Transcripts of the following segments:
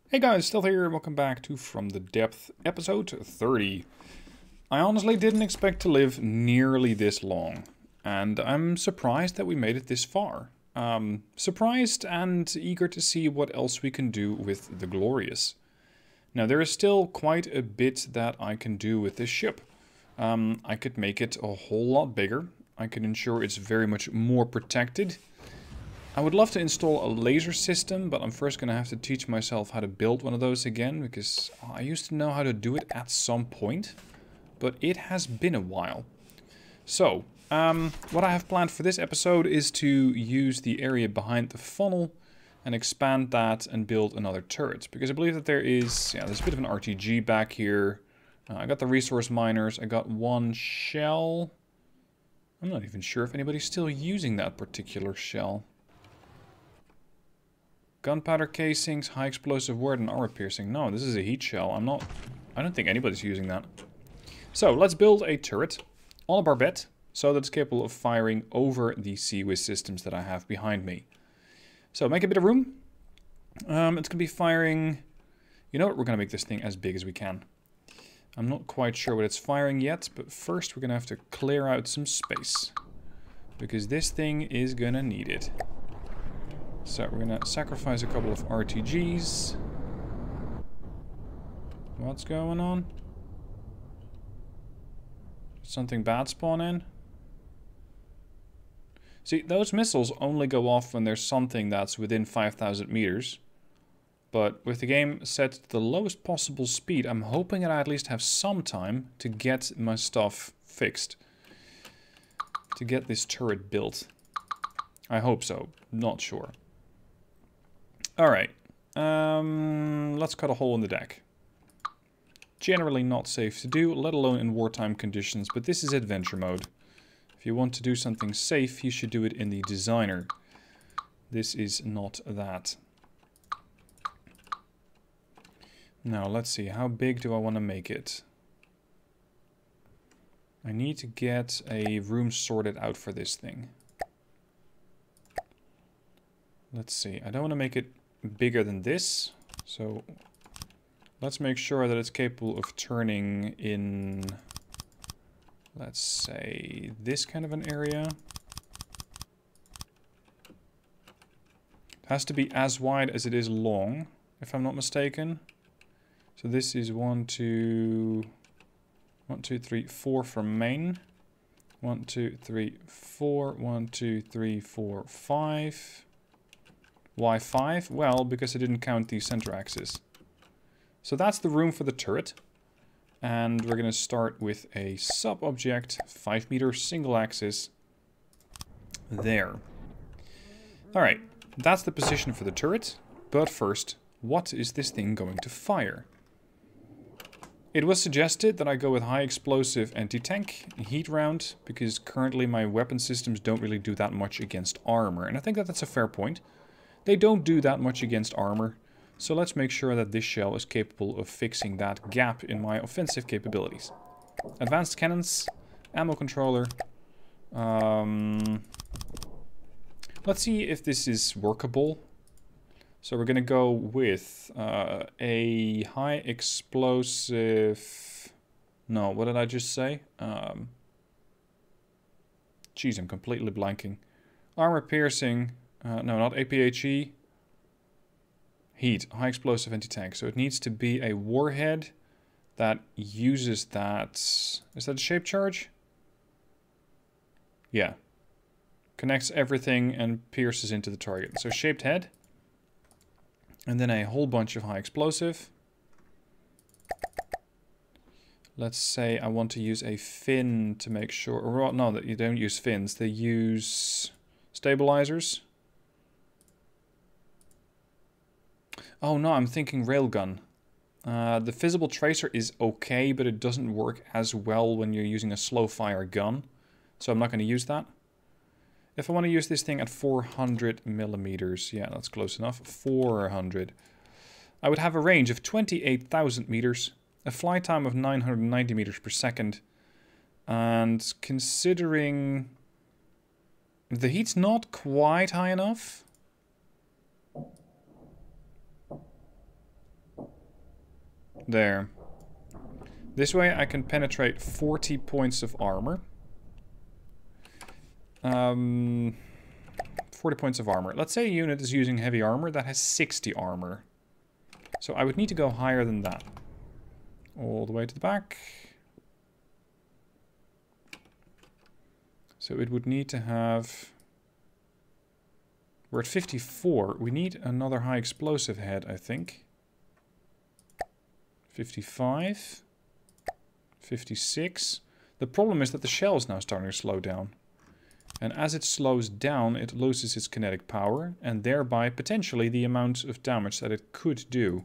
Hey guys, still here, welcome back to From the Depth, episode 30. I honestly didn't expect to live nearly this long, and I'm surprised that we made it this far. Surprised and eager to see what else we can do with the Glorious. Now there is still quite a bit that I can do with this ship. I could make it a whole lot bigger. I could ensure it's very much more protected. I would love to install a laser system, but I'm first going to have to teach myself how to build one of those again, because I used to know how to do it at some point, but it has been a while. So, what I have planned for this episode is to use the area behind the funnel and expand that and build another turret, because I believe that there's a bit of an RTG back here. I got the resource miners, I got one shell. I'm not even sure if anybody's still using that particular shell. Gunpowder casings, high explosive word, and armor piercing. No, this is a heat shell. I don't think anybody's using that. So, let's build a turret on a barbette so that it's capable of firing over the CWIS systems that I have behind me. So, make a bit of room. It's going to be firing... You know what? We're going to make this thing as big as we can. I'm not quite sure what it's firing yet, but first we're going to have to clear out some space, because this thing is going to need it. So we're going to sacrifice a couple of RTGs. What's going on? Did something bad spawn in? See, those missiles only go off when there's something that's within 5,000 meters. But with the game set to the lowest possible speed, I'm hoping that I at least have some time to get my stuff fixed. To get this turret built. I hope so. Not sure. Alright, let's cut a hole in the deck. Generally not safe to do, let alone in wartime conditions, but this is adventure mode. If you want to do something safe, you should do it in the designer. This is not that. Now, let's see, how big do I want to make it? I need to get a room sorted out for this thing. Let's see, I don't want to make it bigger than this, so let's make sure that it's capable of turning in, let's say, this kind of an area. It has to be as wide as it is long, if I'm not mistaken. So this is 1, 2, 3, 4 from main. 1, 2, 3, 4, 1, 2, 3, 4, 5. Why 5? Well, because I didn't count the center axis. So that's the room for the turret. And we're going to start with a sub-object, 5 meter single axis. There. Alright, that's the position for the turret. But first, what is this thing going to fire? It was suggested that I go with high explosive anti-tank heat round, because currently my weapon systems don't really do that much against armor. And I think that that's a fair point. They don't do that much against armor, so let's make sure that this shell is capable of fixing that gap in my offensive capabilities. Advanced cannons, ammo controller. Let's see if this is workable. So we're going to go with a high explosive... No, what did I just say? Jeez, I'm completely blanking. Armor piercing... no, not APHE. Heat, high explosive anti-tank. So it needs to be a warhead that uses that... Is that a shape charge? Yeah. Connects everything and pierces into the target. So shaped head. And then a whole bunch of high explosive. Let's say I want to use a fin to make sure... Or no, that you don't use fins. They use stabilizers. Oh no, I'm thinking railgun. The visible tracer is okay, but it doesn't work as well when you're using a slow fire gun. So I'm not going to use that. If I want to use this thing at 400 millimeters, yeah, that's close enough. 400. I would have a range of 28,000 meters, a flight time of 990 meters per second. And considering the heat's not quite high enough, There. This way I can penetrate 40 points of armor. 40 points of armor. Let's say a unit is using heavy armor that has 60 armor. So I would need to go higher than that. All the way to the back. So it would need to have... We're at 54. We need another high explosive head, I think. 55. 56. The problem is that the shell is now starting to slow down. And as it slows down, it loses its kinetic power, and thereby potentially the amount of damage that it could do.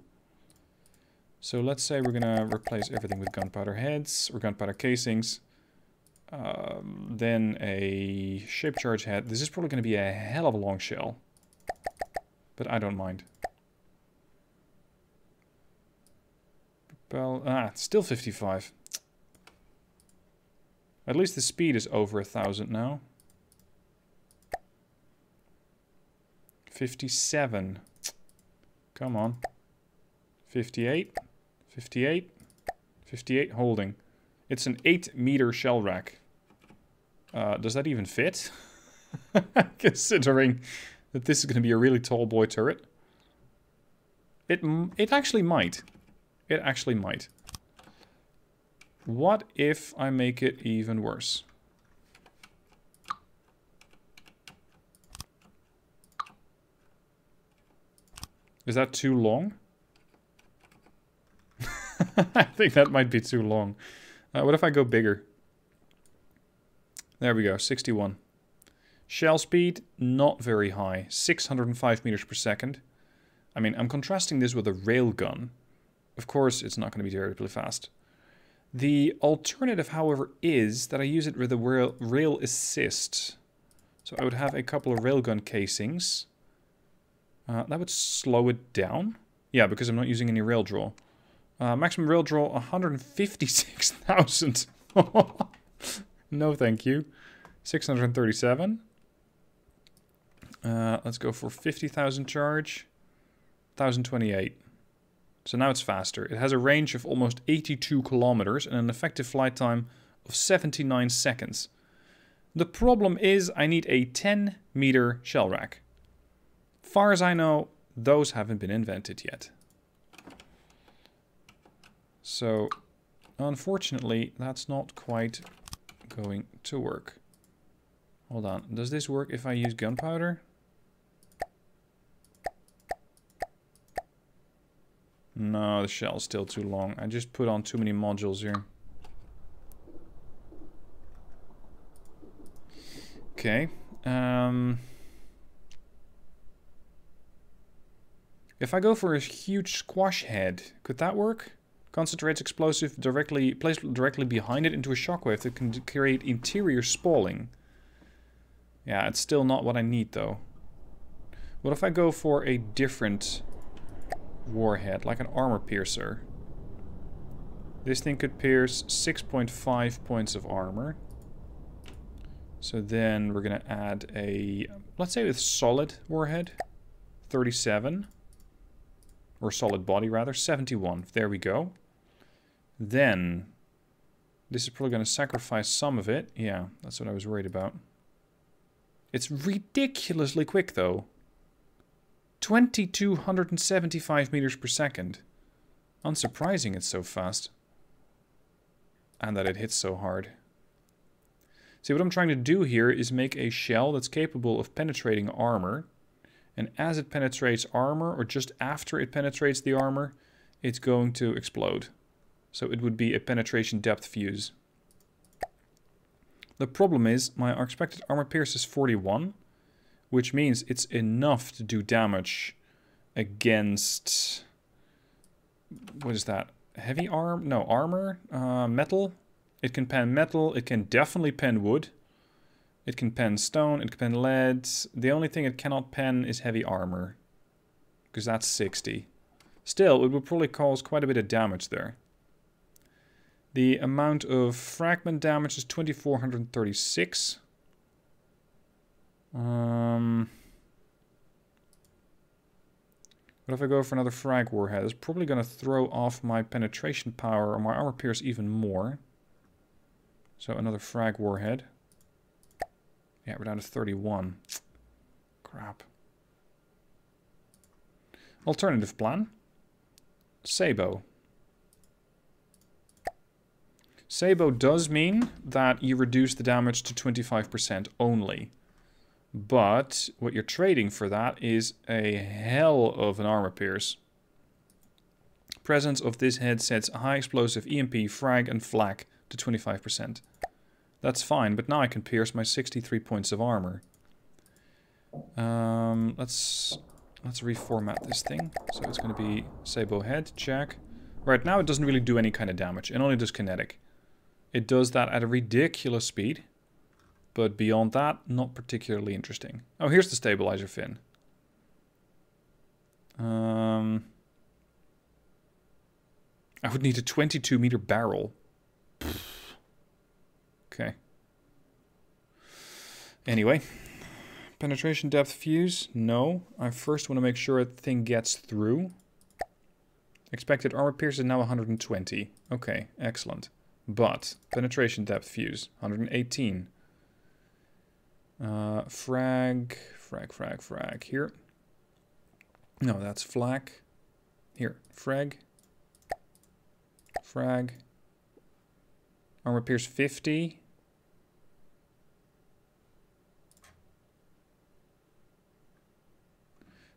So let's say we're gonna replace everything with gunpowder heads, or gunpowder casings. Then a shape charge head. This is probably gonna be a hell of a long shell. But I don't mind. Propel, it's still 55. At least the speed is over 1,000 now. 57. Come on. 58. 58. 58 holding. It's an 8-meter shell rack. Does that even fit? Considering that this is going to be a really tall boy turret. It actually might. It actually might. What if I make it even worse? Is that too long? I think that might be too long. What if I go bigger? There we go, 61. Shell speed, not very high. 605 meters per second. I mean, I'm contrasting this with a railgun. Of course, it's not going to be terribly fast. The alternative, however, is that I use it with a rail assist. So I would have a couple of railgun casings. That would slow it down. Yeah, because I'm not using any rail draw. Maximum rail draw, 156,000. No, thank you. 637. Let's go for 50,000 charge. 1,028. So now it's faster. It has a range of almost 82 kilometers and an effective flight time of 79 seconds. The problem is I need a 10-meter shell rack. Far as I know, those haven't been invented yet. So, unfortunately, that's not quite going to work. Hold on. Does this work if I use gunpowder? No, the shell's still too long. I just put on too many modules here. Okay. If I go for a huge squash head, could that work? Concentrates explosive placed directly behind it into a shockwave that can create interior spalling. Yeah, it's still not what I need though. What if I go for a different warhead, like an armor piercer? This thing could pierce 6.5 points of armor. So then we're gonna add a, let's say with solid warhead, 37. Or solid body rather, 71. There we go. Then, this is probably going to sacrifice some of it. Yeah, that's what I was worried about. It's ridiculously quick though. 2,275 meters per second. Unsurprising it's so fast. And that it hits so hard. See, what I'm trying to do here is make a shell that's capable of penetrating armor. And as it penetrates armor, or just after it penetrates the armor, it's going to explode. So it would be a penetration depth fuse. The problem is, my expected armor pierce is 41, which means it's enough to do damage against... What is that? Heavy arm? No, armor? Metal? It can pen metal, it can definitely pen wood. It can pen stone, it can pen lead. The only thing it cannot pen is heavy armor. Because that's 60. Still, it would probably cause quite a bit of damage there. The amount of fragment damage is 2,436. What But if I go for another frag warhead, it's probably going to throw off my penetration power or my armor pierce even more. So another frag warhead. Yeah, we're down to 31. Crap. Alternative plan. Sabo. Sabo does mean that you reduce the damage to 25% only. But what you're trading for that is a hell of an armor pierce. Presence of this head sets a high explosive EMP, frag and flak to 25%. That's fine, but now I can pierce my 63 points of armor. Let's reformat this thing. So it's going to be Sabo head, check. Right, now it doesn't really do any kind of damage. It only does kinetic. It does that at a ridiculous speed. But beyond that, not particularly interesting. Oh, here's the stabilizer fin. I would need a 22-meter barrel. Okay. Anyway. Penetration depth fuse? No. I first want to make sure the thing gets through. Expected armor pierce is now 120. Okay, excellent. But, penetration depth fuse, 118. Frag. Here. No, that's flak. Here, frag. Frag. Armor pierce 50.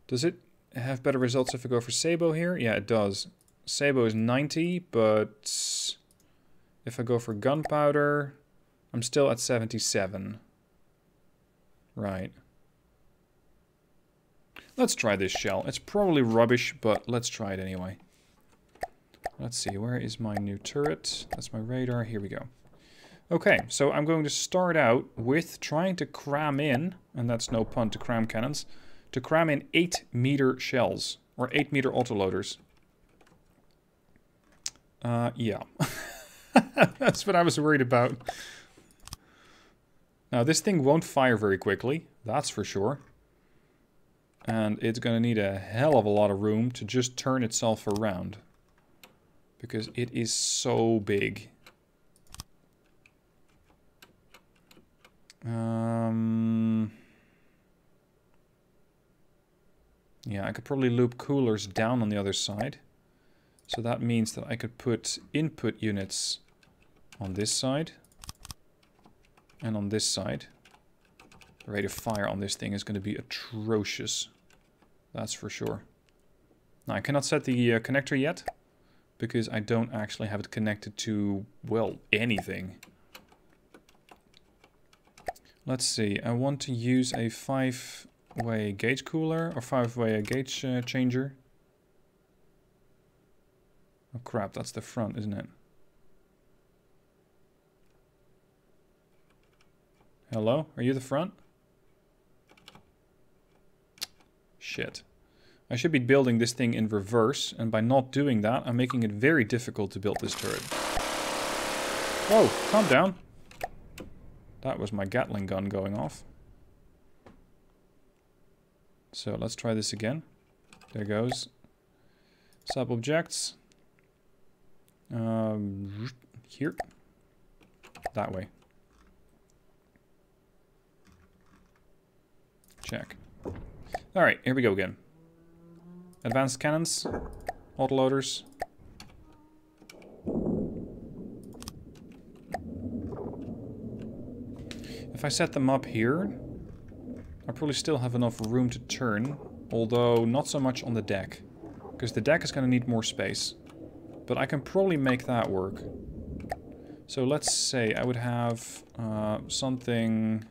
Does it have better results if I go for Sabo here? Yeah, it does. Sabo is 90, but if I go for gunpowder, I'm still at 77. Right. Let's try this shell. It's probably rubbish, but let's try it anyway. Let's see, where is my new turret? That's my radar. Here we go. Okay, so I'm going to start out with trying to cram in, and that's no pun to cram cannons, to cram in 8-meter shells, or 8-meter autoloaders. Yeah. That's what I was worried about. Now, this thing won't fire very quickly, that's for sure. And it's going to need a hell of a lot of room to just turn itself around. Because it is so big. Yeah, I could probably loop coolers down on the other side. So that means that I could put input units on this side. And on this side. The rate of fire on this thing is going to be atrocious. That's for sure. Now, I cannot set the connector yet. Because I don't actually have it connected to, well, anything. Let's see. I want to use a 5-way gauge cooler. Or 5-way gauge changer. Oh crap, that's the front, isn't it? Hello? Are you the front? Shit. I should be building this thing in reverse, and by not doing that, I'm making it very difficult to build this turret. Whoa, calm down. That was my Gatling gun going off. So let's try this again. There goes. Sub objects. Here. That way. Check. Alright, here we go again. Advanced cannons, autoloaders. If I set them up here, I probably still have enough room to turn, although not so much on the deck, because the deck is going to need more space. But I can probably make that work. So let's say I would have something...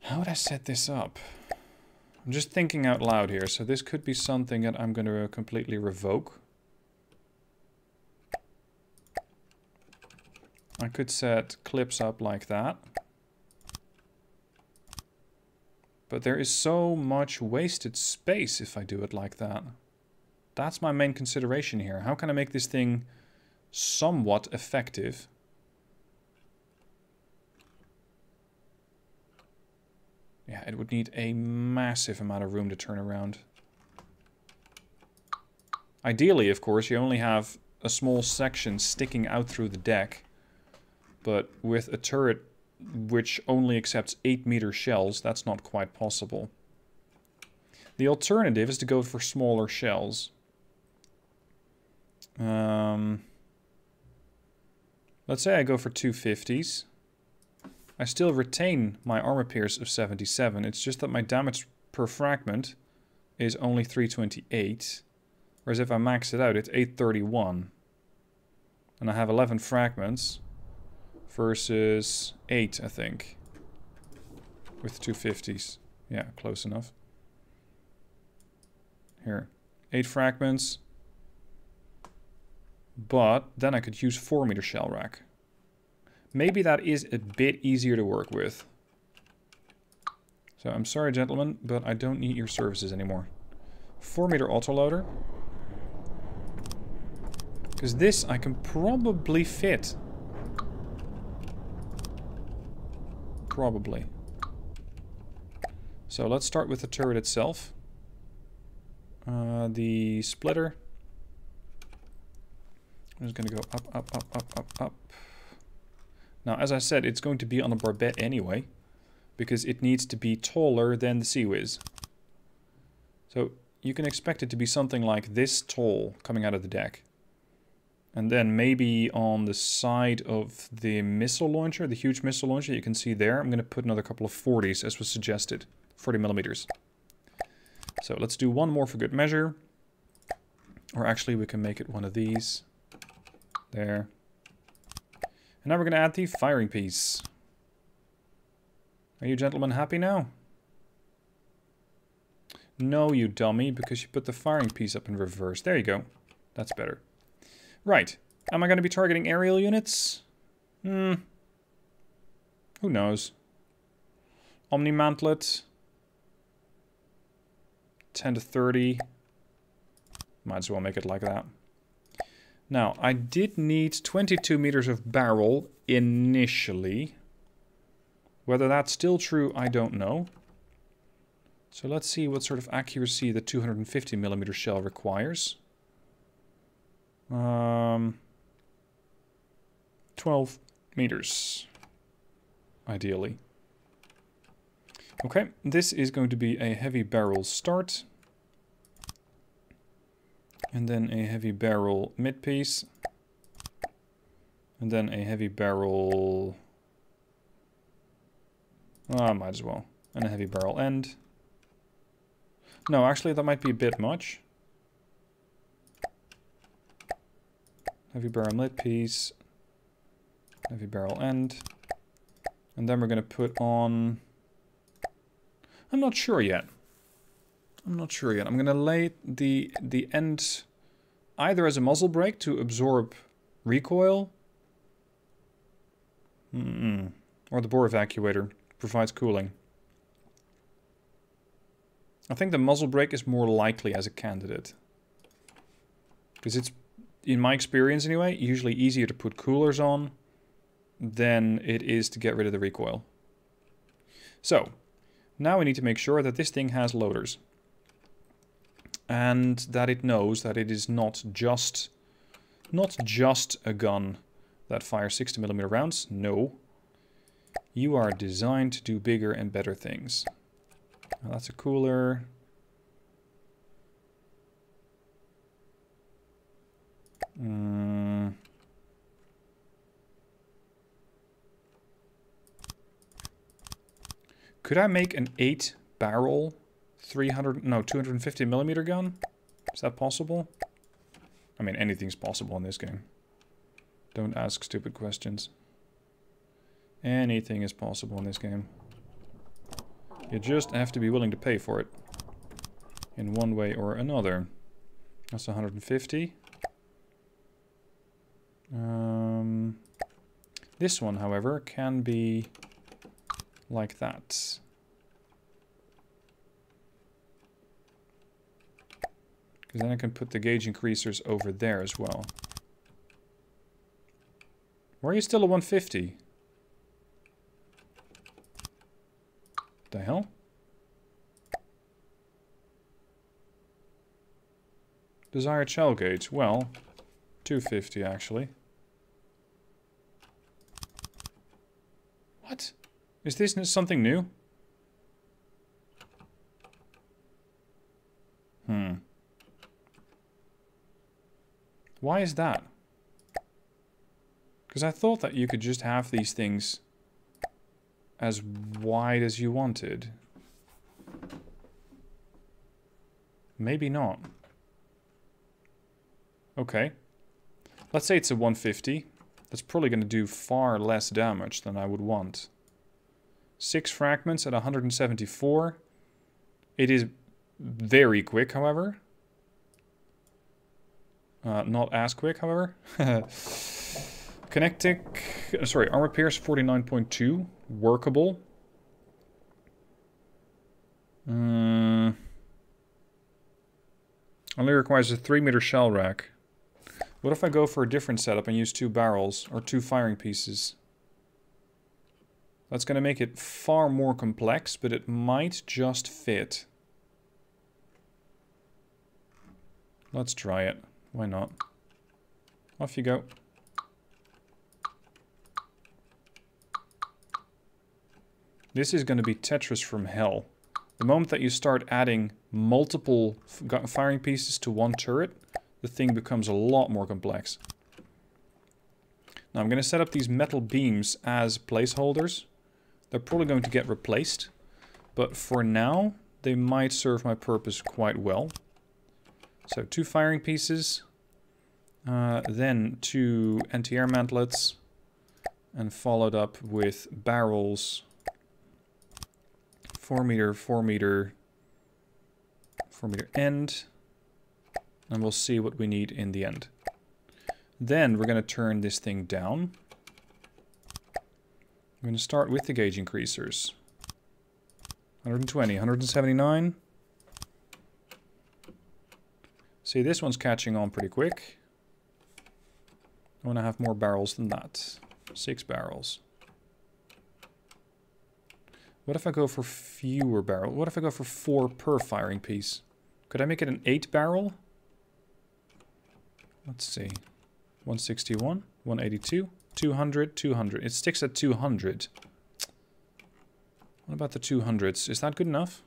How would I set this up? I'm just thinking out loud here, so this could be something that I'm going to completely revoke. I could set clips up like that. But there is so much wasted space if I do it like that. That's my main consideration here. How can I make this thing somewhat effective? Yeah, it would need a massive amount of room to turn around. Ideally, of course, you only have a small section sticking out through the deck. But with a turret which only accepts 8-meter shells, that's not quite possible. The alternative is to go for smaller shells. Let's say I go for 250s. I still retain my armor pierce of 77. It's just that my damage per fragment is only 328. Whereas if I max it out, it's 831. And I have 11 fragments versus 8, I think. With 250s. Yeah, close enough. Here. 8 fragments. But then I could use 4-meter shell rack. Maybe that is a bit easier to work with. So I'm sorry, gentlemen, but I don't need your services anymore. 4-meter autoloader. Because this I can probably fit. Probably. So let's start with the turret itself. The splitter. I'm just going to go up, up, up, up, up, up. Now, as I said, it's going to be on a barbette anyway, because it needs to be taller than the Sea Whiz. So you can expect it to be something like this tall coming out of the deck. And then maybe on the side of the missile launcher, the huge missile launcher you can see there, I'm going to put another couple of 40s, as was suggested. 40 millimeters. So let's do one more for good measure. Or actually, we can make it one of these. There. And now we're going to add the firing piece. Are you gentlemen happy now? No, you dummy, because you put the firing piece up in reverse. There you go. That's better. Right. Am I going to be targeting aerial units? Who knows? Omni-mantlet. 10 to 30. Might as well make it like that. Now, I did need 22 meters of barrel initially. Whether that's still true, I don't know. So let's see what sort of accuracy the 250 millimeter shell requires. 12 meters, ideally. Okay, this is going to be a heavy barrel start. And then a heavy barrel mid piece. And then a heavy barrel... might as well. And a heavy barrel end. No, actually that might be a bit much. Heavy barrel mid piece. Heavy barrel end. And then we're going to put on... I'm not sure yet. I'm going to lay the end either as a muzzle brake to absorb recoil. Or the bore evacuator provides cooling. I think the muzzle brake is more likely as a candidate. Because it's, in my experience anyway, usually easier to put coolers on than it is to get rid of the recoil. So, now we need to make sure that this thing has loaders. And that it knows that it is not just a gun that fires 60mm rounds. No. You are designed to do bigger and better things. Now that's a cooler. Could I make an 8-barrel 250mm gun? Is that possible? I mean, anything's possible in this game. Don't ask stupid questions. Anything is possible in this game. You just have to be willing to pay for it. In one way or another. That's 150. This one, however, can be like that. Because then I can put the gauge increasers over there as well. Why are you still at 150? The hell? Desired shell gauge. Well, 250 actually. What? Is this something new? Why is that? Because I thought that you could just have these things as wide as you wanted. Maybe not. Okay. Let's say it's a 150. That's probably going to do far less damage than I would want. 6 fragments at 174. It is very quick, however. Not as quick, however. Kinetic... Sorry, armor pierce 49.2. Workable. Only requires a 3-meter shell rack. What if I go for a different setup and use 2 barrels or 2 firing pieces? That's going to make it far more complex, but it might just fit. Let's try it. Why not? Off you go. This is going to be Tetris from hell. The moment that you start adding multiple firing pieces to one turret, the thing becomes a lot more complex. Now I'm going to set up these metal beams as placeholders. They're probably going to get replaced, but for now they might serve my purpose quite well. So 2 firing pieces, then 2 anti-air mantlets, and followed up with barrels. 4 meter, 4 meter, 4 meter end. And we'll see what we need in the end. Then we're going to turn this thing down. I'm going to start with the gauge increasers. 120, 179. See, this one's catching on pretty quick. I want to have more barrels than that. 6 barrels. What if I go for fewer barrels? What if I go for 4 per firing piece? Could I make it an 8 barrel? Let's see. 161, 182, 200, 200. It sticks at 200. What about the 200s? Is that good enough?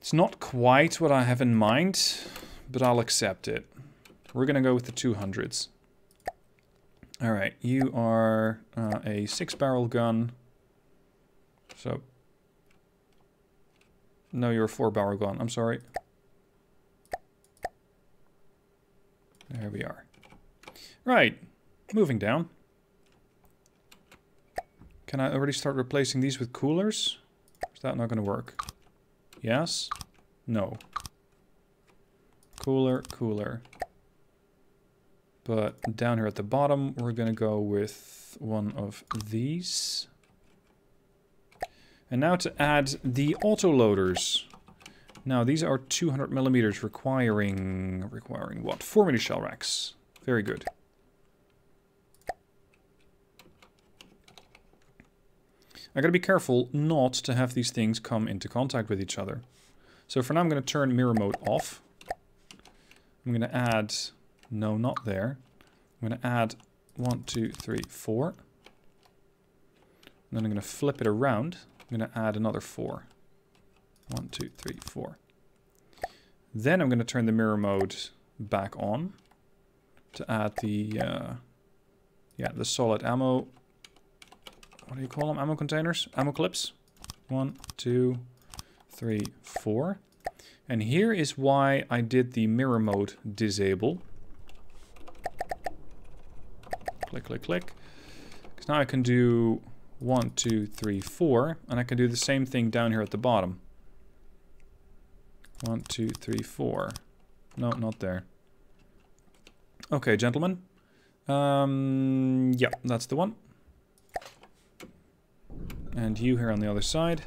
It's not quite what I have in mind, but I'll accept it. We're gonna go with the 200s. Alright, you are a 6-barrel gun. So... No, you're a 4-barrel gun. I'm sorry. There we are. Right, moving down. Can I already start replacing these with coolers? Is that not going to work? Yes? No. Cooler, cooler. But down here at the bottom, we're going to go with one of these. And now to add the autoloaders. Now these are 200 millimeters requiring what? 4-meter shell racks. Very good. I gotta be careful not to have these things come into contact with each other. So for now I'm gonna turn mirror mode off. I'm gonna add, no, not there. I'm gonna add 1, 2, 3, 4. And then I'm gonna flip it around. I'm gonna add another 4. 1, 2, 3, 4. Then I'm gonna turn the mirror mode back on to add the the solid ammo. What do you call them? Ammo containers? Ammo clips? 1, 2, 3, 4. And here is why I did the mirror mode disable. Click, click, click. Because now I can do 1, 2, 3, 4. And I can do the same thing down here at the bottom. 1, 2, 3, 4. No, not there. Okay, gentlemen. Yeah, that's the one. And you here on the other side.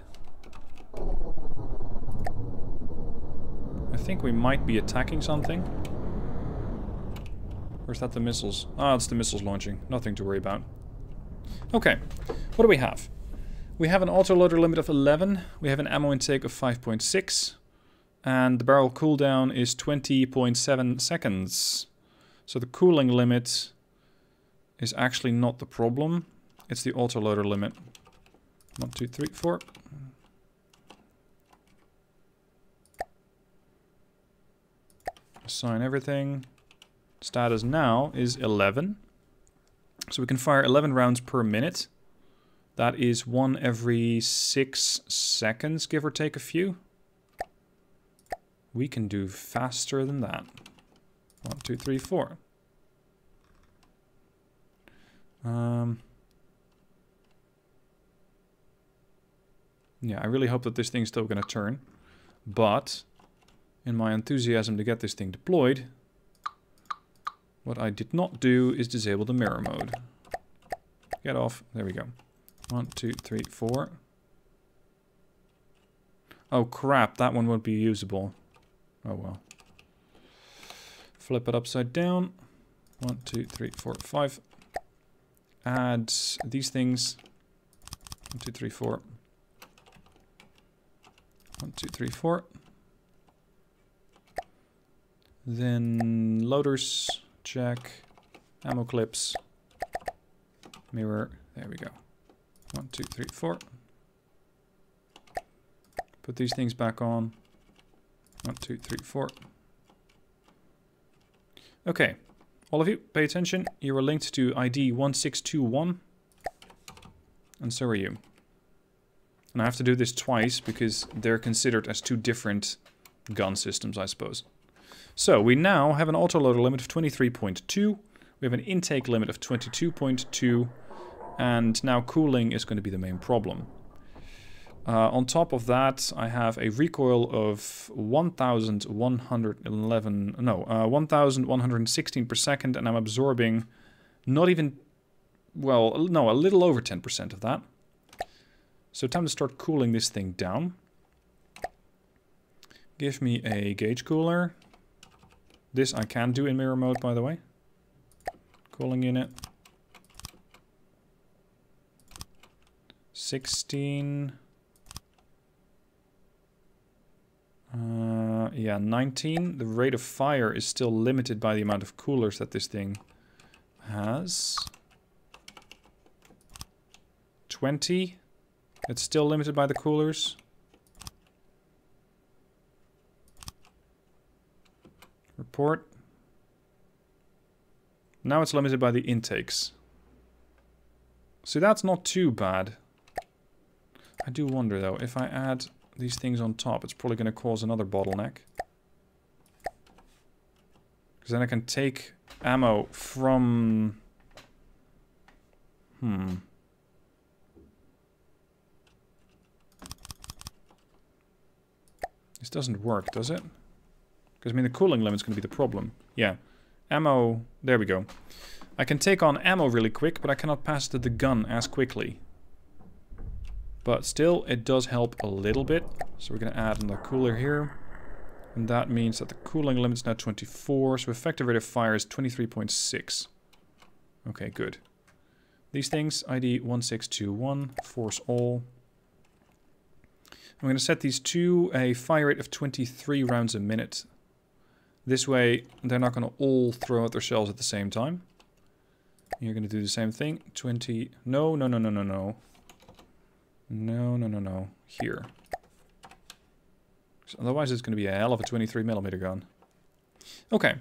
I think we might be attacking something. Or is that the missiles? Ah, it's the missiles launching. Nothing to worry about. Okay, what do we have? We have an autoloader limit of 11, we have an ammo intake of 5.6, and the barrel cooldown is 20.7 seconds. So the cooling limit is actually not the problem, it's the autoloader limit. 1, 2, 3, 4. Assign everything. Status now is 11. So we can fire 11 rounds per minute. That is 1 every 6 seconds, give or take a few. We can do faster than that. 1, 2, 3, 4. Yeah, I really hope that this thing's still going to turn. But in my enthusiasm to get this thing deployed, what I did not do is disable the mirror mode. Get off. There we go. 1, 2, 3, 4. Oh crap, that one won't be usable. Oh well. Flip it upside down. 1, 2, 3, 4, 5. Add these things. 1, 2, 3, 4. 1, 2, 3, 4. Then loaders, check. Ammo clips. Mirror. There we go. 1, 2, 3, 4. Put these things back on. 1, 2, 3, 4. Okay. All of you, pay attention. You are linked to ID 1621. And so are you. And I have to do this twice because they're considered as two different gun systems, I suppose. So we now have an autoloader limit of 23.2. We have an intake limit of 22.2. And now cooling is going to be the main problem. On top of that, I have a recoil of 1,116 per second, and I'm absorbing not even, well, no, a little over 10% of that. So time to start cooling this thing down. Give me a gauge cooler. This I can do in mirror mode, by the way. Cooling unit. 16. Yeah, 19. The rate of fire is still limited by the amount of coolers that this thing has. 20. It's still limited by the coolers. Report. Now it's limited by the intakes. See, that's not too bad. I do wonder though, if I add these things on top, it's probably going to cause another bottleneck. Because then I can take ammo from... This doesn't work, does it? Because, I mean, the cooling limit's going to be the problem. Yeah. Ammo... There we go. I can take on ammo really quick, but I cannot pass it to the gun as quickly. But still, it does help a little bit. So we're going to add another cooler here. And that means that the cooling limit is now 24. So effective rate of fire is 23.6. Okay, good. These things, ID 1621, force all. I'm going to set these to a fire rate of 23 rounds a minute. This way, they're not going to all throw out their shells at the same time. You're going to do the same thing. 20... No, no, no, no, no, no. No, no, no, no. Here. Otherwise it's going to be a hell of a 23mm gun. Okay.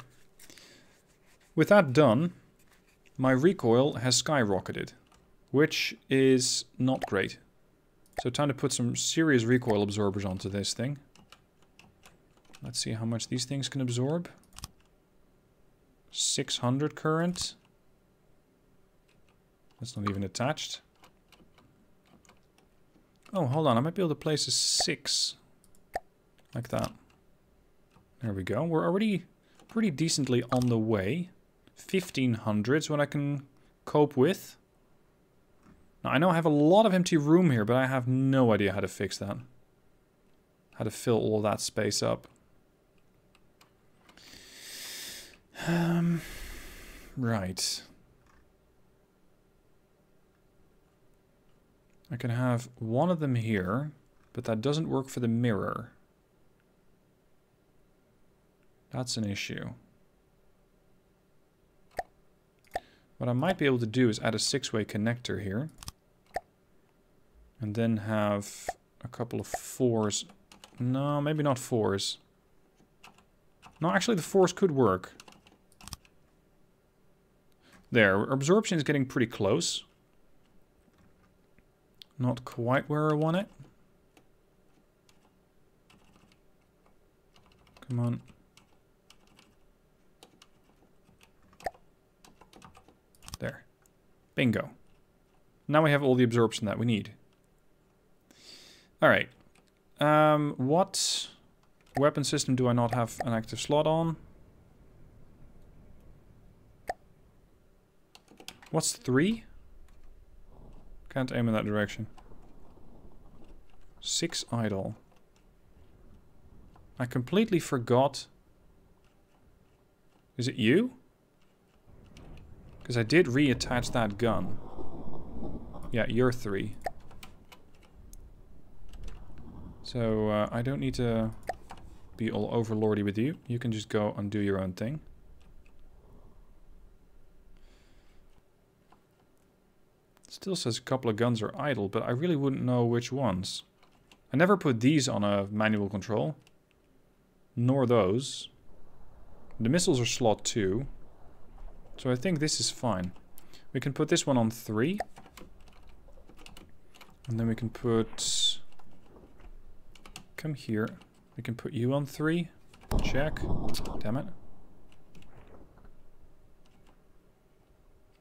With that done, my recoil has skyrocketed, which is not great. So time to put some serious recoil absorbers onto this thing. Let's see how much these things can absorb. 600 current. That's not even attached. Oh, hold on. I might be able to place a 6. Like that. There we go. We're already pretty decently on the way. 1500 is what I can cope with. Now, I know I have a lot of empty room here, but I have no idea how to fix that. How to fill all that space up. Right. I can have one of them here, but that doesn't work for the mirror. That's an issue. What I might be able to do is add a 6-way connector here. And then have a couple of 4s. No, maybe not 4s. No, actually the 4s could work. There, absorption is getting pretty close. Not quite where I want it. Come on. There. Bingo. Now we have all the absorption that we need. Alright. What weapon system do I not have an active slot on? What's 3? Can't aim in that direction. 6 idle. I completely forgot. Is it you? Because I did reattach that gun. Yeah, you're 3. So I don't need to be all overlordy with you. You can just go and do your own thing. Still says a couple of guns are idle, but I really wouldn't know which ones. I never put these on a manual control. Nor those. The missiles are slot 2. So I think this is fine. We can put this one on 3. And then we can put... Come here. We can put you on 3. Check. Damn it.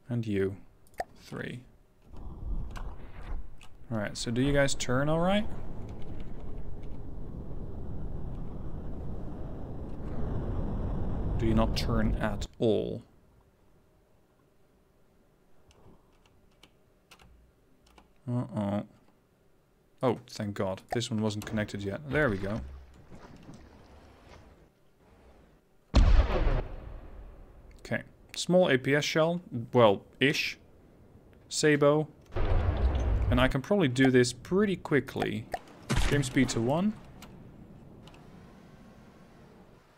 And you. 3. Alright, so do you guys turn alright? Do you not turn at all? Uh-oh. Oh, thank God. This one wasn't connected yet. There we go. Okay. Small APS shell. Well, ish. Sabo. And I can probably do this pretty quickly. Game speed to 1.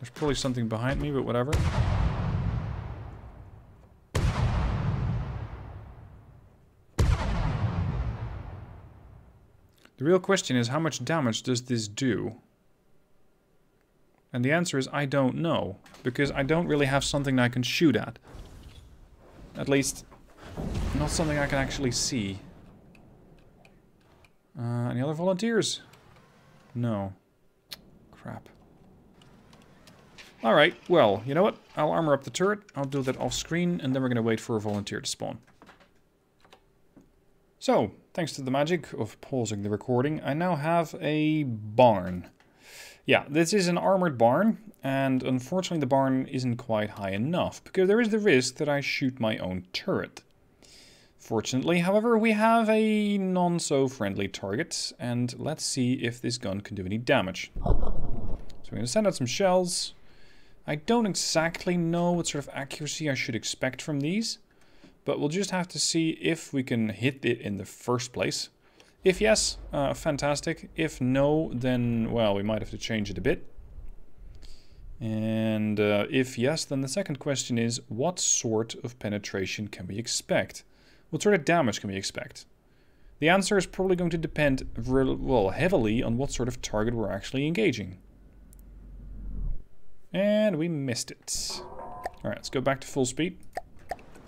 There's probably something behind me, but whatever. The real question is, how much damage does this do? And the answer is, I don't know. Because I don't really have something I can shoot at. At least, not something I can actually see. Any other volunteers? No. Crap. Alright, well, you know what? I'll armor up the turret. I'll do that off screen, and then we're going to wait for a volunteer to spawn. So, thanks to the magic of pausing the recording, I now have a barn. Yeah, this is an armored barn, and unfortunately the barn isn't quite high enough, because there is the risk that I shoot my own turret. Fortunately, however, we have a non-so-friendly target, and let's see if this gun can do any damage. So we're going to send out some shells. I don't exactly know what sort of accuracy I should expect from these, but we'll just have to see if we can hit it in the first place. If yes, fantastic. If no, then, well, we might have to change it a bit. And if yes, then the second question is, what sort of penetration can we expect? What sort of damage can we expect? The answer is probably going to depend, well, heavily on what sort of target we're actually engaging. And we missed it. Alright, let's go back to full speed.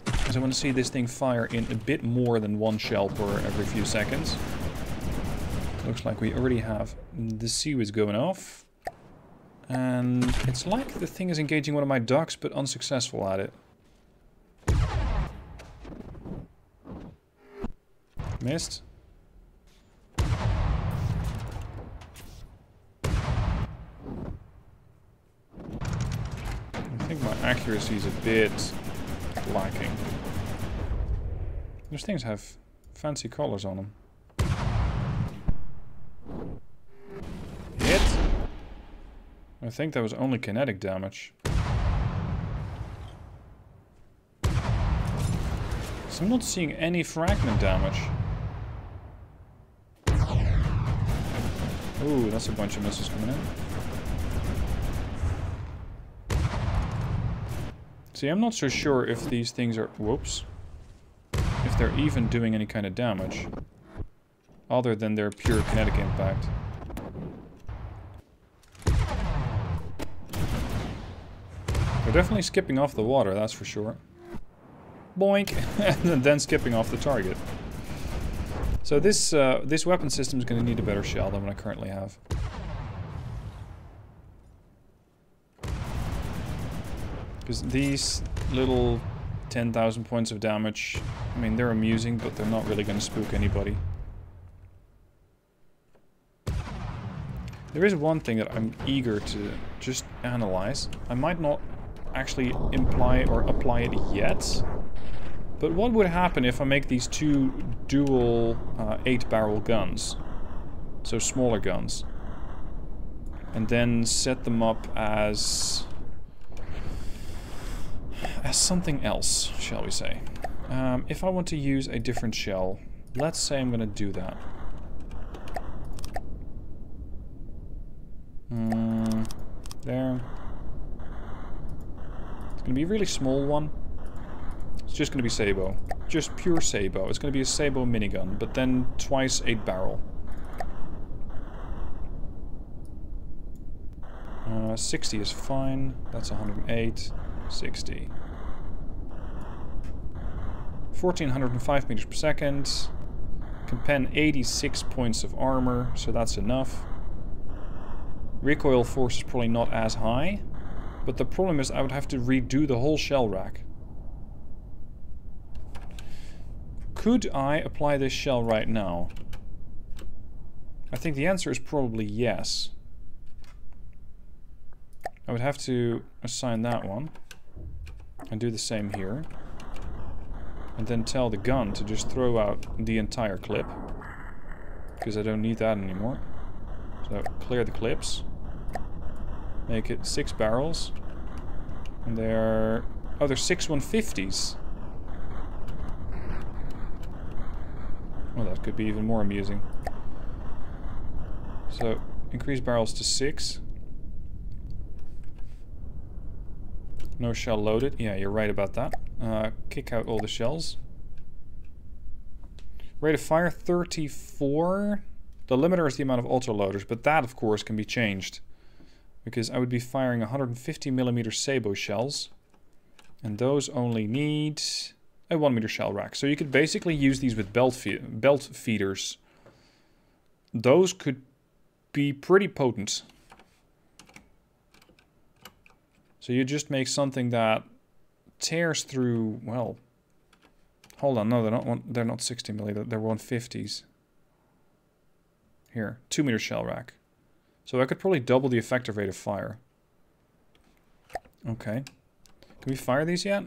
Because I want to see this thing fire in a bit more than 1 shell per every few seconds. Looks like we already have the seaweeds going off. And it's like the thing is engaging one of my ducks, but unsuccessful at it. Missed. I think my accuracy is a bit lacking. Those things have fancy colors on them. Hit? I think that was only kinetic damage. So I'm not seeing any fragment damage. Ooh, that's a bunch of missiles coming in. See, I'm not so sure if these things are... Whoops. If they're even doing any kind of damage. Other than their pure kinetic impact. They're definitely skipping off the water, that's for sure. Boink! And then skipping off the target. So this weapon system is going to need a better shell than what I currently have. Because these little 10,000 points of damage, I mean, they're amusing, but they're not really going to spook anybody. There is one thing that I'm eager to just analyze. I might not actually imply or apply it yet. But what would happen if I make these two dual 8-barrel guns? So smaller guns. And then set them up as something else, shall we say. If I want to use a different shell, let's say I'm going to do that. There. It's going to be a really small one. It's just going to be Sabo. Just pure Sabo. It's going to be a Sabo minigun, but then twice 8-barrel. 60 is fine. That's 108. 60. 1405 meters per second. Can pen 86 points of armor, so that's enough. Recoil force is probably not as high, but the problem is I would have to redo the whole shell rack. Could I apply this shell right now? I think the answer is probably yes. I would have to assign that one and do the same here. And then tell the gun to just throw out the entire clip, because I don't need that anymore. So clear the clips. Make it 6 barrels. And they're... oh, they're 6 150s. Well, that could be even more amusing. So, increase barrels to 6. No shell loaded. Yeah, you're right about that. Kick out all the shells. Rate of fire 34. The limiter is the amount of auto-loaders, but that, of course, can be changed. Because I would be firing 150mm Sabo shells. And those only need a 1-meter shell rack. So you could basically use these with belt feeders. Those could be pretty potent. So you just make something that tears through, well... hold on, no, they're not 60mm, they're 150s. Here, 2-meter shell rack. So I could probably double the effective rate of fire. Okay. Can we fire these yet?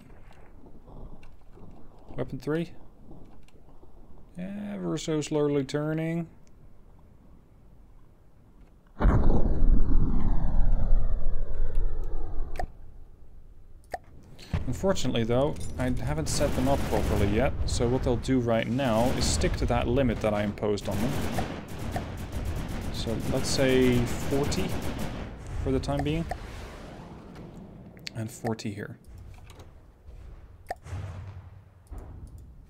Weapon 3? Ever so slowly turning. Unfortunately though, I haven't set them up properly yet, so what they'll do right now is stick to that limit that I imposed on them. So let's say 40 for the time being. And 40 here.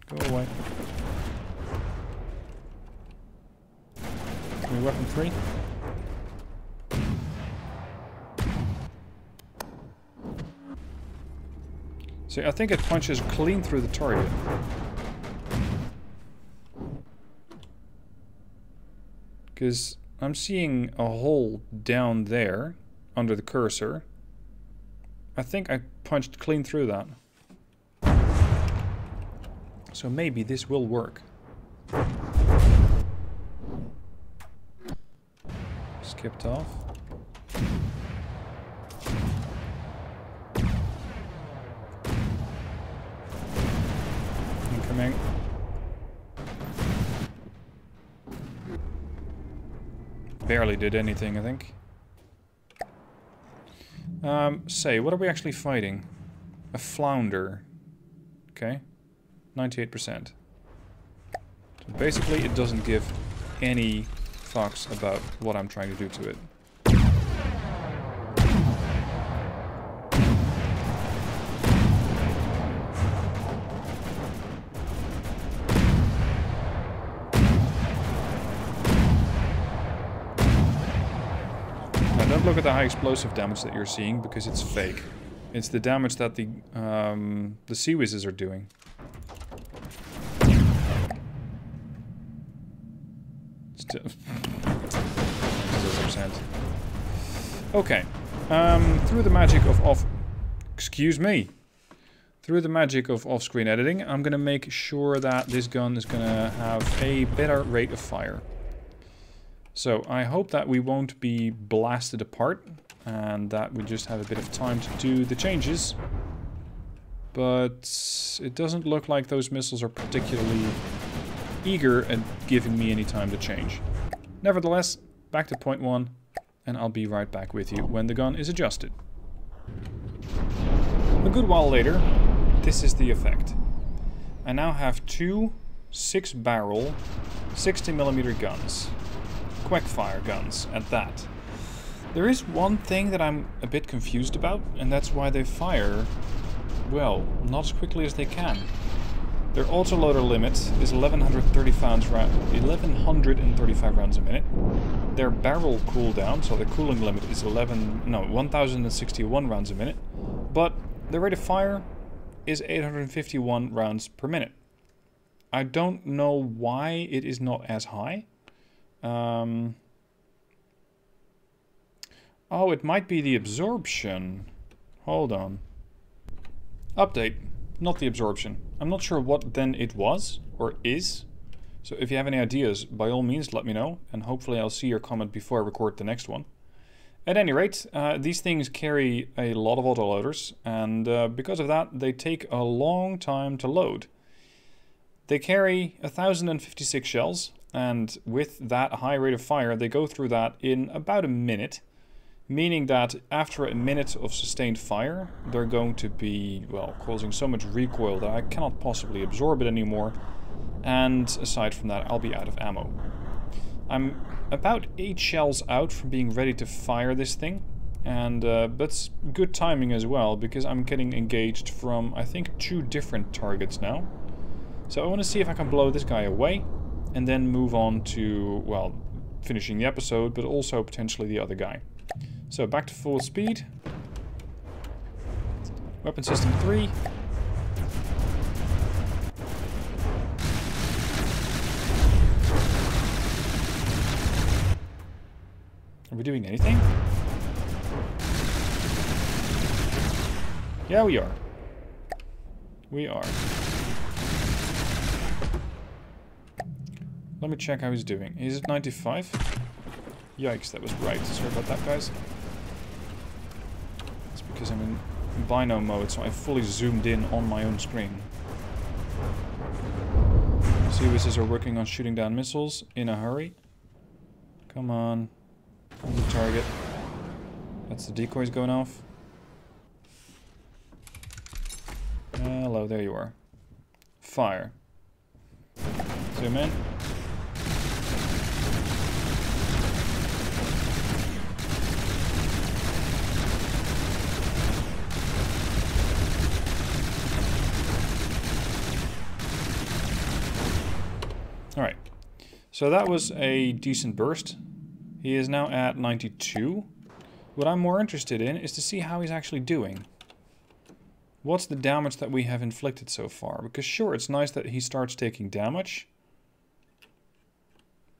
Go away. Give me weapon 3. See, I think it punches clean through the target. Because I'm seeing a hole down there, under the cursor. I think I punched clean through that. So maybe this will work. Skipped off. Incoming. Barely did anything, I think. Say, what are we actually fighting? A flounder. Okay. 98%. So basically, it doesn't give any fucks about what I'm trying to do to it. Now don't look at the high explosive damage that you're seeing, because it's fake. It's the damage that the sea whizzes are doing. Still 0%. Okay. Through the magic of excuse me. Through the magic of off-screen editing, I'm gonna make sure that this gun is gonna have a better rate of fire. So I hope that we won't be blasted apart, and that we just have a bit of time to do the changes. But it doesn't look like those missiles are particularly eager at giving me any time to change. Nevertheless, back to point 1, and I'll be right back with you when the gun is adjusted. A good while later, this is the effect. I now have two 6-barrel 60mm guns. Quickfire guns at that. There is one thing that I'm a bit confused about, and that's why they fire, well, not as quickly as they can. Their autoloader limit is 1135 rounds a minute. Their barrel cooldown, so the cooling limit is 1061 rounds a minute. But the rate of fire is 851 rounds per minute. I don't know why it is not as high. Oh, it might be the absorption. Hold on. Update. Not the absorption. I'm not sure what then it was, or is. So if you have any ideas, by all means let me know, and hopefully I'll see your comment before I record the next one. At any rate, these things carry a lot of autoloaders, and because of that, they take a long time to load. They carry 1056 shells, and with that high rate of fire, they go through that in about a minute. Meaning that after a minute of sustained fire, they're going to be, well, causing so much recoil that I cannot possibly absorb it anymore. And aside from that, I'll be out of ammo. I'm about 8 shells out from being ready to fire this thing. And that's good timing as well, because I'm getting engaged from, I think, 2 different targets now. So I want to see if I can blow this guy away, and then move on to, well, finishing the episode, but also potentially the other guy. So back to full speed. Weapon system 3. Are we doing anything? Yeah, we are. We are. Let me check how he's doing. Is it 95? Yikes, that was right. Sorry about that, guys. It's because I'm in bino mode, so I fully zoomed in on my own screen. Sea whizzes are working on shooting down missiles in a hurry. Come on. On the target. That's the decoys going off. Hello, there you are. Fire. Zoom in. Alright, so that was a decent burst. He is now at 92. What I'm more interested in is to see how he's actually doing. What's the damage that we have inflicted so far? Because sure, it's nice that he starts taking damage.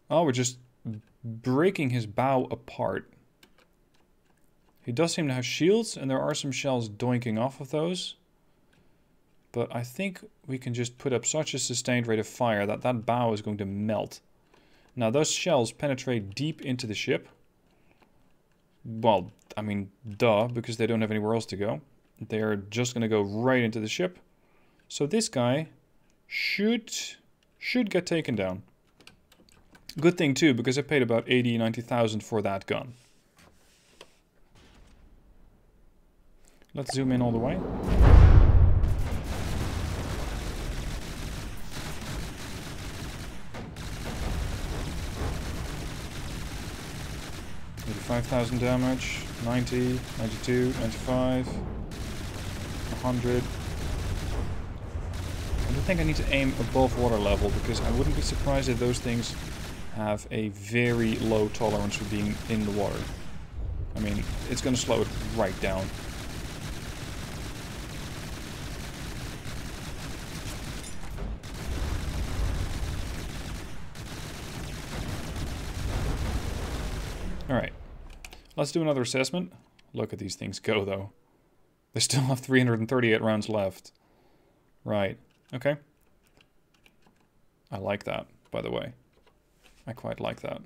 Oh, we're just breaking his bow apart. He does seem to have shields, and there are some shells doinking off of those. But I think we can just put up such a sustained rate of fire that that bow is going to melt. Now those shells penetrate deep into the ship. Well, I mean, duh, because they don't have anywhere else to go. They're just going to go right into the ship. So this guy should get taken down. Good thing too, because I paid about 90,000 for that gun. Let's zoom in all the way. 85,000 damage. 90, 92, 95, 100. I don't think I need to aim above water level, because I wouldn't be surprised if those things have a very low tolerance for being in the water. I mean, it's going to slow it right down. Alright, let's do another assessment. Look at these things go, though. They still have 338 rounds left. Right, okay. I like that, by the way. I quite like that.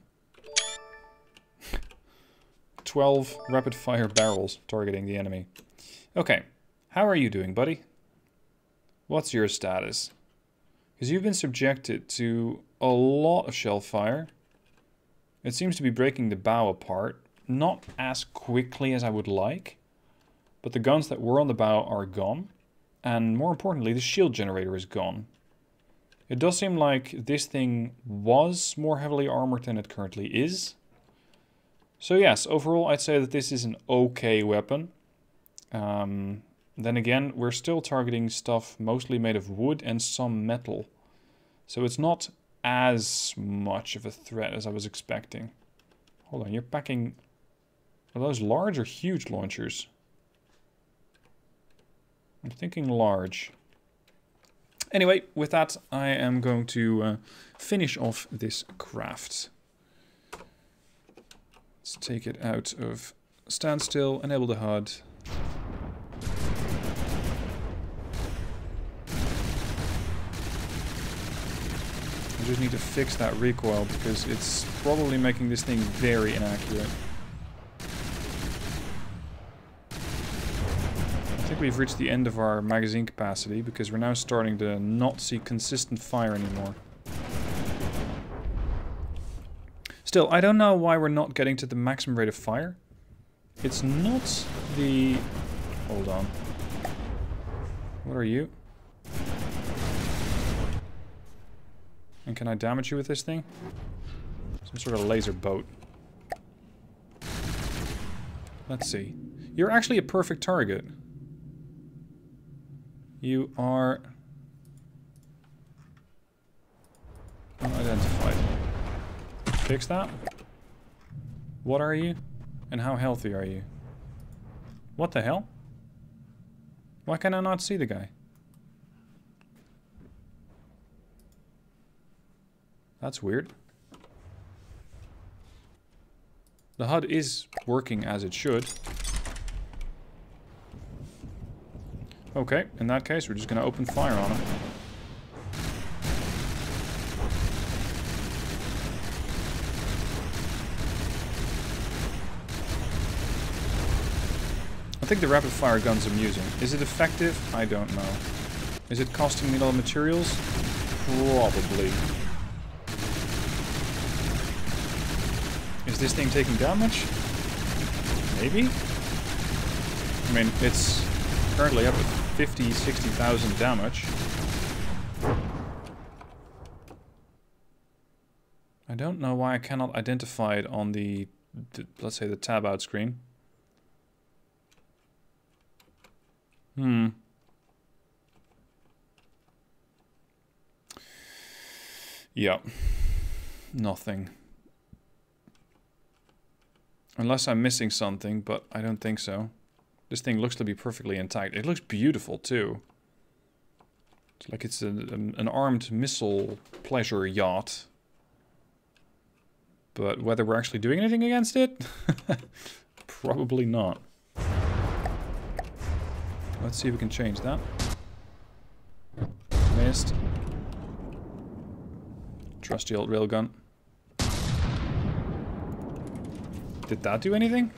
12 rapid-fire barrels targeting the enemy. Okay, how are you doing, buddy? What's your status? Because you've been subjected to a lot of shell fire. It seems to be breaking the bow apart. Not as quickly as I would like. But the guns that were on the bow are gone. And more importantly, the shield generator is gone. It does seem like this thing was more heavily armored than it currently is. So yes, overall I'd say that this is an okay weapon. Then again, we're still targeting stuff mostly made of wood and some metal. So it's not as much of a threat as I was expecting. Hold on, you're packing... Are those large or huge launchers? I'm thinking large. Anyway, with that, I am going to finish off this craft. Let's take it out of standstill, enable the HUD. I just need to fix that recoil because it's probably making this thing very inaccurate. I think we've reached the end of our magazine capacity because we're now starting to not see consistent fire anymore. Still, I don't know why we're not getting to the maximum rate of fire. It's not the... Hold on. What are you? And can I damage you with this thing? Some sort of laser boat. Let's see. You're actually a perfect target. You are... unidentified. Fix that. What are you? And how healthy are you? What the hell? Why can I not see the guy? That's weird. The HUD is working as it should. Okay, in that case, we're just going to open fire on him. I think the rapid fire gun's amusing. Is it effective? I don't know. Is it costing me a lot of materials? Probably. Is this thing taking damage? Maybe? I mean, it's currently up at 50, 60,000 damage. I don't know why I cannot identify it on the let's say, the tab out screen. Yeah. Nothing. Unless I'm missing something, but I don't think so. This thing looks to be perfectly intact. It looks beautiful, too. It's like it's an armed missile pleasure yacht. But whether we're actually doing anything against it? Probably not. Let's see if we can change that. Missed. Trusty old railgun. Did that do anything?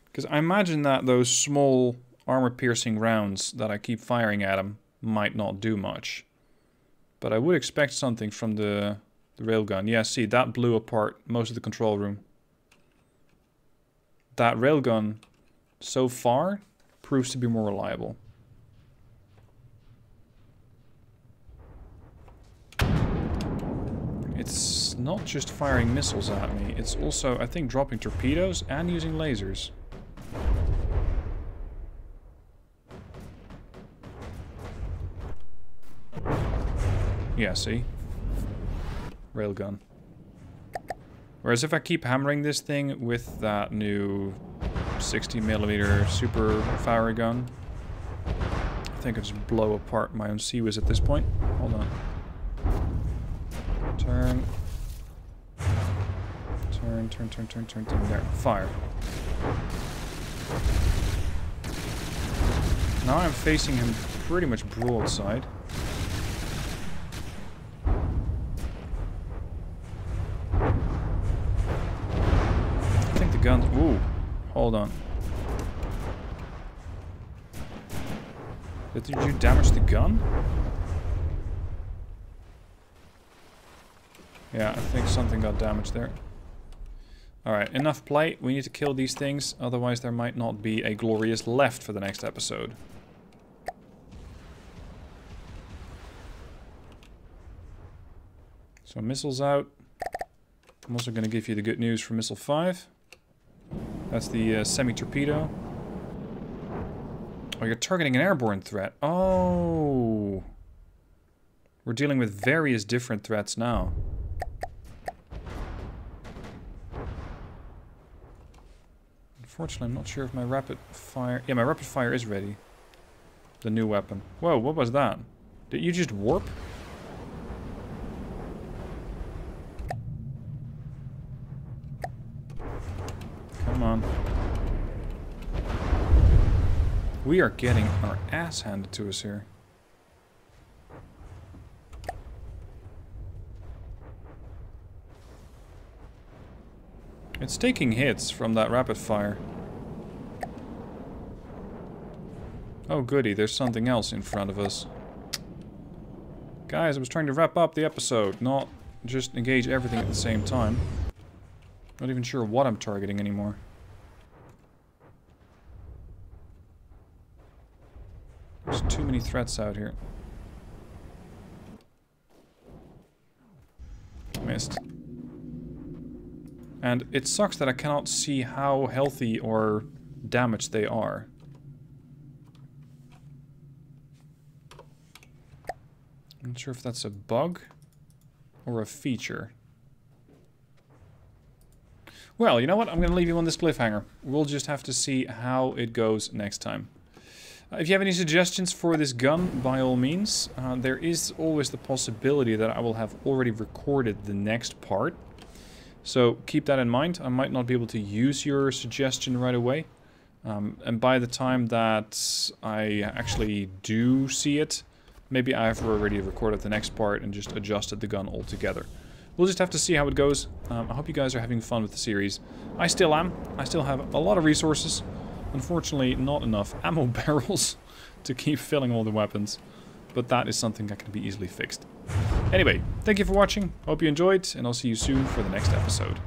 Because I imagine that those small armor-piercing rounds that I keep firing at him might not do much. But I would expect something from the railgun. Yeah, see, that blew apart most of the control room. That railgun, so far, proves to be more reliable. It's it's not just firing missiles at me, it's also, I think, dropping torpedoes and using lasers. Yeah, see? Railgun. Whereas if I keep hammering this thing with that new 60mm super fire gun, I think I just blow apart my own CWIS at this point. Hold on. Turn. Turn. There. Fire. Now I'm facing him pretty much broadside. I think the gun... Ooh. Hold on. Did you damage the gun? Yeah, I think something got damaged there. Alright, enough play. We need to kill these things, otherwise there might not be a glorious left for the next episode. So missiles out. I'm also going to give you the good news for missile 5. That's the semi-torpedo. Oh, you're targeting an airborne threat. Oh! We're dealing with various different threats now. Unfortunately, I'm not sure if my rapid fire... Yeah, my rapid fire is ready. The new weapon. Whoa, what was that? Did you just warp? Come on. We are getting our ass handed to us here. It's taking hits from that rapid fire. Oh goody, there's something else in front of us. Guys, I was trying to wrap up the episode, not just engage everything at the same time. Not even sure what I'm targeting anymore. There's too many threats out here. Missed. And it sucks that I cannot see how healthy or damaged they are. I'm not sure if that's a bug or a feature. Well, you know what? I'm going to leave you on this cliffhanger. We'll just have to see how it goes next time. If you have any suggestions for this gun, by all means. There is always the possibility that I will have already recorded the next part. So keep that in mind. I might not be able to use your suggestion right away. And by the time that I actually do see it, maybe I've already recorded the next part and just adjusted the gun altogether. We'll just have to see how it goes. I hope you guys are having fun with the series. I still am. I still have a lot of resources. Unfortunately, not enough ammo barrels to keep filling all the weapons. But that is something that can be easily fixed. Anyway, thank you for watching. Hope you enjoyed, and I'll see you soon for the next episode.